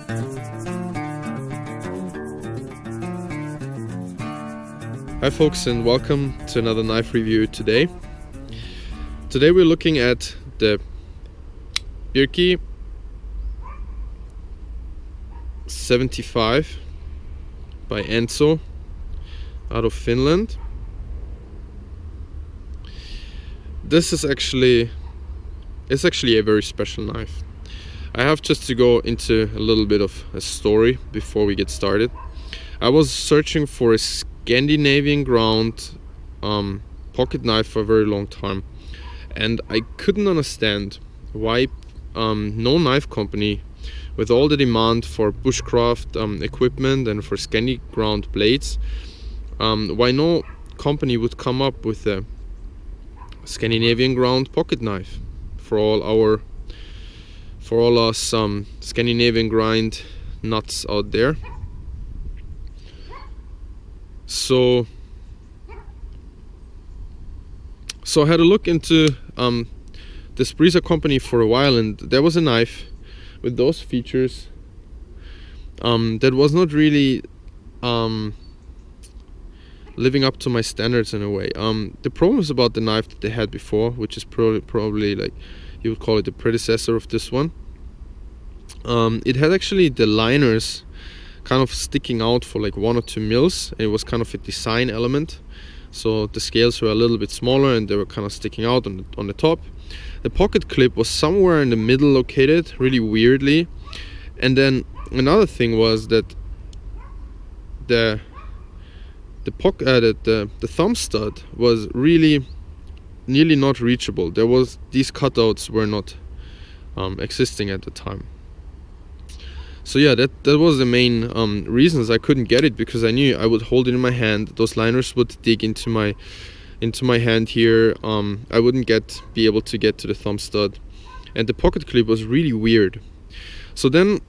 Hi folks, and welcome to another knife review today. Today we're looking at the Birk 75 by Enzo out of Finland. This is actually a very special knife. I have just to go into a little bit of a story before we get started. I was searching for a Scandinavian ground pocket knife for a very long time, and I couldn't understand why no knife company, with all the demand for bushcraft equipment and for Scandi ground blades, why no company would come up with a Scandinavian ground pocket knife for all us Scandinavian grind nuts out there. So I had a look into this Breezer company for a while, and there was a knife with those features that was not really living up to my standards in a way. The problems about the knife that they had before, which is probably like you would call it the predecessor of this one, it had actually the liners kind of sticking out for like 1 or 2 mils. It was kind of a design element, so the scales were a little bit smaller and they were kind of sticking out on the top. The pocket clip was somewhere in the middle located, really weirdly. And then another thing was that the thumb stud was really nearly not reachable. These cutouts were not existing at the time. So yeah, that was the main reasons I couldn't get it, because I knew I would hold it in my hand, those liners would dig into my hand here. I wouldn't be able to get to the thumb stud, and the pocket clip was really weird. So then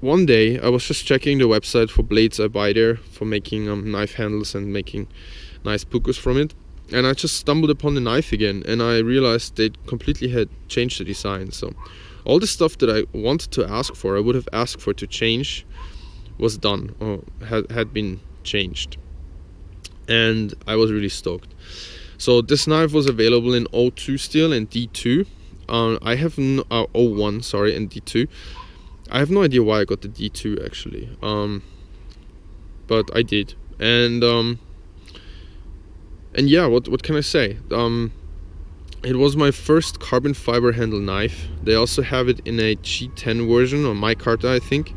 one day I was just checking the website for blades I buy there for making knife handles and making nice puukkos from it, and I just stumbled upon the knife again, and I realized they completely had changed the design. So all the stuff that I wanted to ask for, I would have asked for to change, was done or had been changed, and I was really stoked. So this knife was available in 02 steel and D2. I have 01, sorry, and D2. I have no idea why I got the D2 actually, but I did, and yeah, what can I say? It was my first carbon fiber handle knife. They also have it in a G10 version, or micarta I think,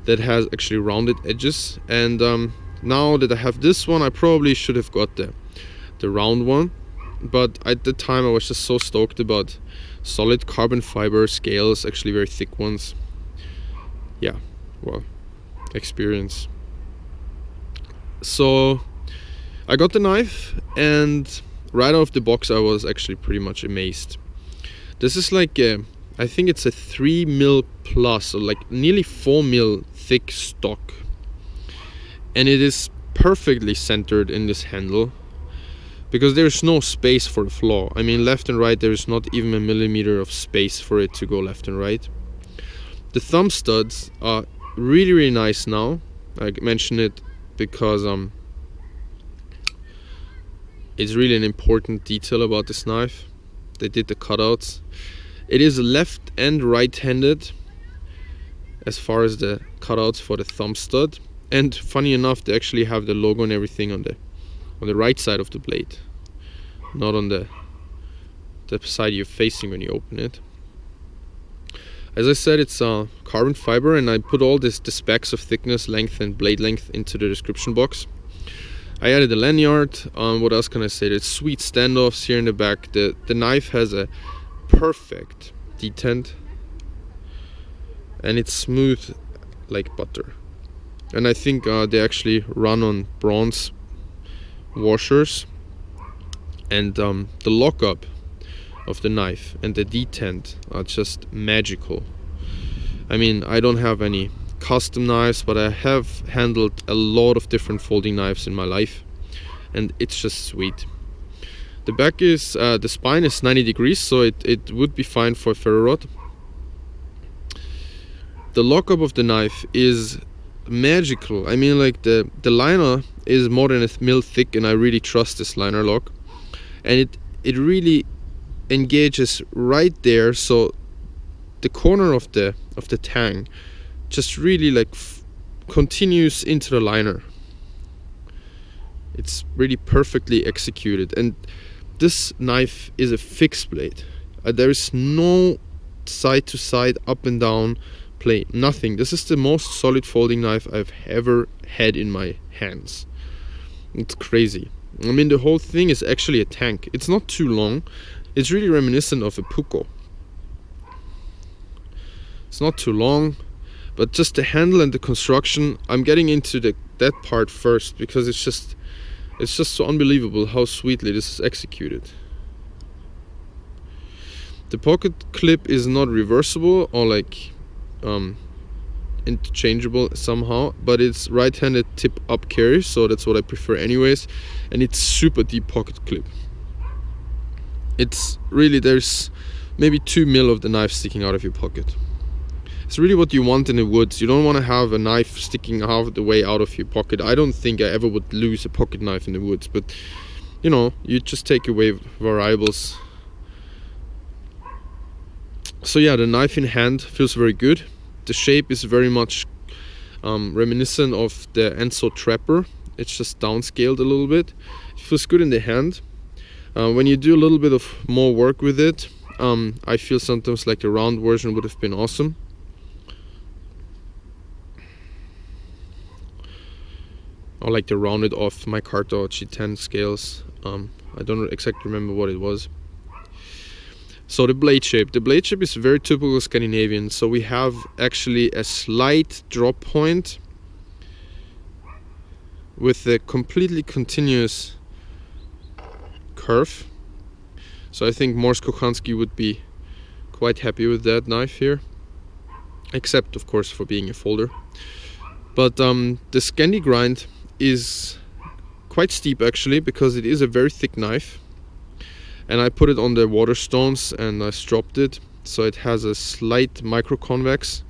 that has actually rounded edges. And now that I have this one, I probably should have got the round one. But at the time I was just so stoked about solid carbon fiber scales, actually very thick ones. Yeah, well, experience. So I got the knife, and right out of the box I was actually pretty much amazed. This is like I think it's a 3 mil plus, or like nearly 4 mil thick stock, and it is perfectly centered in this handle, because there's no space for the flaw. I mean, left and right, there's not even a millimeter of space for it to go left and right. The thumb studs are really, really nice now. I mention it because it's really an important detail about this knife. They did the cutouts. It is left and right-handed as far as the cutouts for the thumb stud, and funny enough, they actually have the logo and everything on the right side of the blade, not on the side you're facing when you open it. As I said, it's carbon fiber, and I put all the specs of thickness, length and blade length into the description box. I added a lanyard. What else can I say? There's sweet standoffs here in the back. The knife has a perfect detent, and it's smooth like butter. And I think they actually run on bronze washers, and the lockup of the knife and the detent are just magical. I mean, I don't have any custom knives, but I have handled a lot of different folding knives in my life, and it's just sweet. The back is the spine is 90 degrees, so it would be fine for a ferro rod. the lockup of the knife is magical. I mean, like the liner is more than 1 mil thick, and I really trust this Linerlock, and it really engages right there, so the corner of the tang just really like continues into the liner. It's really perfectly executed, and this knife is a fixed blade. There is no side to side, up and down play, nothing. This is the most solid folding knife I've ever had in my hands. It's crazy. I mean, the whole thing is actually a tank. It's not too long. It's really reminiscent of a puukko. It's not too long, but just the handle and the construction. I'm getting into that part first because it's just so unbelievable how sweetly this is executed. The pocket clip is not reversible or like interchangeable somehow, but it's right-handed tip up carry, so that's what I prefer anyways, and it's super deep pocket clip. It's really, there's maybe 2 mil of the knife sticking out of your pocket. It's really what you want in the woods. You don't want to have a knife sticking half the way out of your pocket. I don't think I ever would lose a pocket knife in the woods, but you know, you just take away variables. So yeah, the knife in hand feels very good. The shape is very much reminiscent of the Enzo Trapper. It's just downscaled a little bit. It feels good in the hand. When you do a little bit of more work with it, I feel sometimes like the round version would have been awesome. Or like the rounded off micarta G10 scales. I don't exactly remember what it was. So the blade shape is very typical Scandinavian. So we have actually a slight drop point with a completely continuous curve. So I think Morse Kochanski would be quite happy with that knife here, except of course for being a folder. But the Scandi grind is quite steep actually, because it is a very thick knife, and I put it on the water stones and I stropped it, so it has a slight micro convex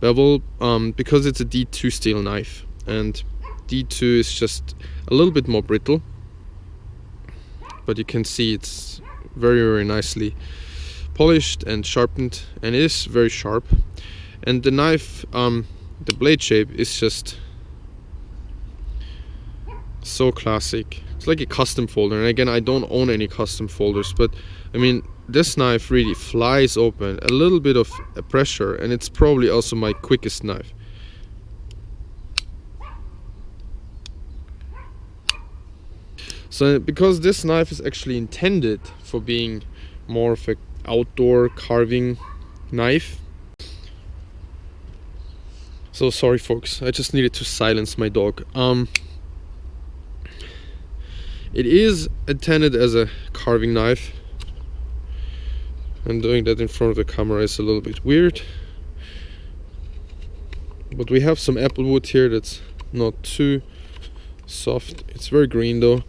bevel, because it's a D2 steel knife, and D2 is just a little bit more brittle, but you can see it's very, very nicely polished and sharpened, and it is very sharp. And the knife, the blade shape is just so classic. It's like a custom folder, and again, I don't own any custom folders, but I mean, this knife really flies open, a little bit of pressure, and it's probably also my quickest knife. So because this knife is actually intended for being more of an outdoor carving knife. So sorry folks, I just needed to silence my dog. It is intended as a carving knife, and doing that in front of the camera is a little bit weird. But we have some apple wood here that's not too soft. It's very green though.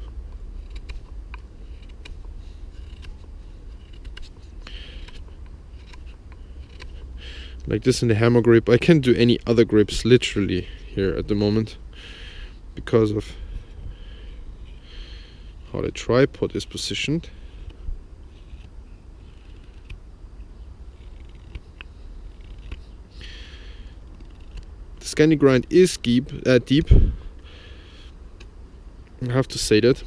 Like this in the hammer grip. I can't do any other grips literally here at the moment because of how the tripod is positioned. The Scandi grind is deep. I have to say that.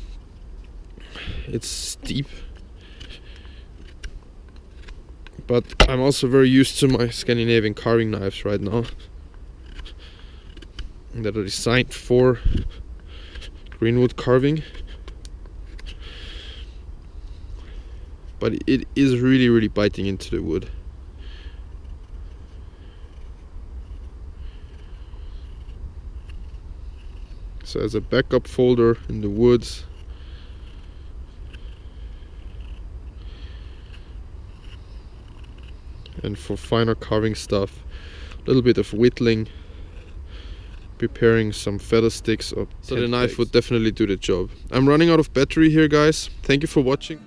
It's deep. But I'm also very used to my Scandinavian carving knives right now that are designed for greenwood carving. But it is really, really biting into the wood. So as a backup folder in the woods, and for finer carving stuff, a little bit of whittling, preparing some feather sticks, or so the knife would definitely do the job. I'm running out of battery here, guys. Thank you for watching.